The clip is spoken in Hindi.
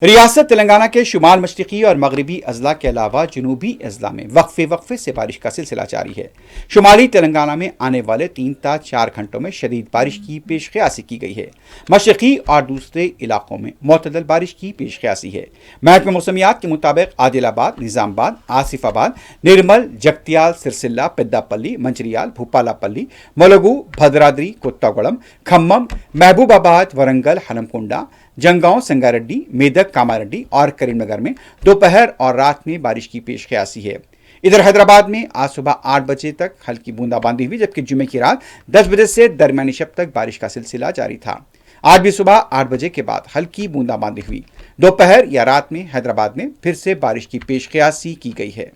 रियासत तेलंगाना के शुमाल मशरक़ी और मगरबी अजला के अलावा जनूबी अजला में वक्फे से बारिश का सिलसिला जारी है। शुमाली तेलंगाना में आने वाले 3 ता 4 घंटों में शदीद बारिश की पेशकयासी की गई है। मशरक़ी और दूसरे इलाकों में मोतदल बारिश की पेशकयासी है। महकमा मौसमियात के मुताबिक आदिलाबाद, निज़ामबाद, आसिफाबाद, निर्मल, जगतियाल, सिरसिल्ला, पेद्दापल्ली, मंचिरियाल, भूपालापल्ली, मुलुगु, भद्राद्री, कोत्तागुड़म, खम्मम, महबूबाबाद, वरंगल, हनमकुंडा, जंगांव, संगारेड्डी, मेदक, कामारेड्डी और करीमनगर में दोपहर और रात में बारिश की पेशकयासी है। इधर हैदराबाद में आज सुबह 8 बजे तक हल्की बूंदाबांदी हुई, जबकि जुमे की रात 10 बजे से दरमियानी शब तक बारिश का सिलसिला जारी था। आज भी सुबह 8 बजे के बाद हल्की बूंदाबांदी हुई। दोपहर या रात में हैदराबाद में फिर से बारिश की पेशकयासी की गई है।